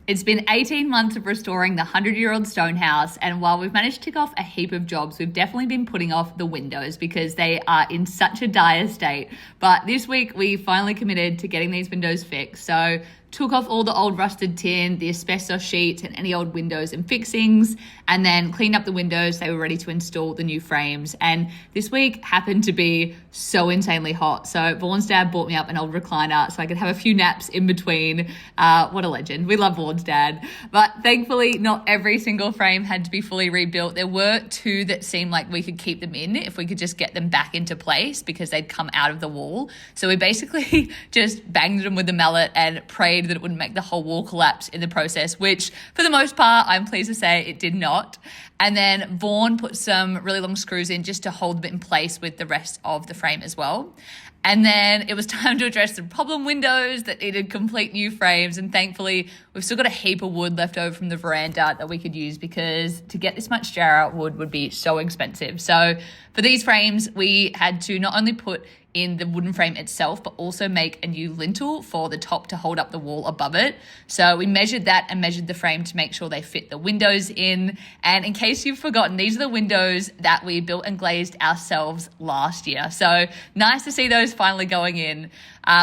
It's been 18 months of restoring the 100-year-old stone house, and while we've managed to tick off a heap of jobs, we've definitely been putting off the windows because they are in such a dire state. But this week, we finally committed to getting these windows fixed. So took off all the old rusted tin, the asbestos sheets, and any old windows and fixings, and then cleaned up the windows. They were ready to install the new frames. And this week happened to be so insanely hot. So Vaughn's dad bought me up an old recliner so I could have a few naps in between. What a legend. We love Vaughn's dad. But thankfully, not every single frame had to be fully rebuilt. There were two that seemed like we could keep them in if we could just get them back into place because they'd come out of the wall. So we basically just banged them with the mallet and prayed that it wouldn't make the whole wall collapse in the process, which for the most part, I'm pleased to say it did not. And then Vaughn put some really long screws in just to hold them in place with the rest of the frame as well. And then it was time to address the problem windows that needed complete new frames. And thankfully, we've still got a heap of wood left over from the veranda that we could use because to get this much Jarrah wood would be so expensive. So for these frames, we had to not only put in the wooden frame itself, but also make a new lintel for the top to hold up the wall above it. So we measured that and measured the frame to make sure they fit the windows in. And in case you've forgotten, these are the windows that we built and glazed ourselves last year. So nice to see those finally going in.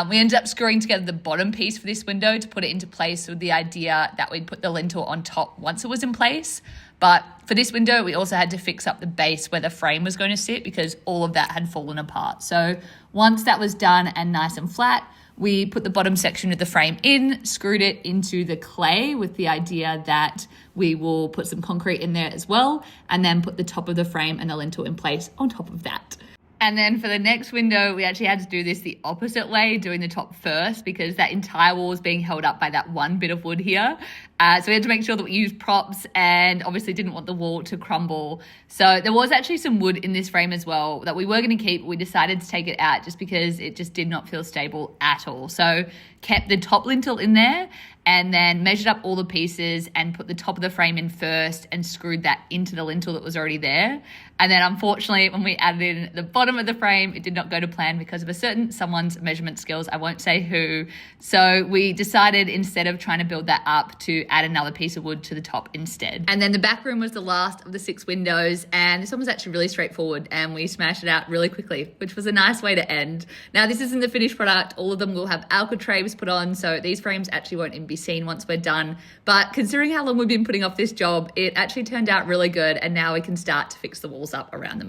We ended up screwing together the bottom piece for this window to put it into place with the idea that we'd put the lintel on top once it was in place. But for this window, we also had to fix up the base where the frame was going to sit because all of that had fallen apart. So once that was done and nice and flat, we put the bottom section of the frame in, screwed it into the clay with the idea that we will put some concrete in there as well, and then put the top of the frame and the lintel in place on top of that. And then for the next window, we actually had to do this the opposite way, doing the top first because that entire wall was being held up by that one bit of wood here. So we had to make sure that we used props and obviously didn't want the wall to crumble. So there was actually some wood in this frame as well that we were going to keep. We decided to take it out just because it just did not feel stable at all. So kept the top lintel in there and then measured up all the pieces and put the top of the frame in first and screwed that into the lintel that was already there. And then unfortunately, when we added in the bottom of the frame, it did not go to plan because of someone's measurement skills. I won't say who. So we decided instead of trying to build that up to add another piece of wood to the top instead. And then the back room was the last of the 6 windows. And this one was actually really straightforward and we smashed it out really quickly, which was a nice way to end. Now, this isn't the finished product. All of them will have alcotraves put on. So these frames actually won't even be seen once we're done. But considering how long we've been putting off this job, it actually turned out really good. And now we can start to fix the walls up around them as well.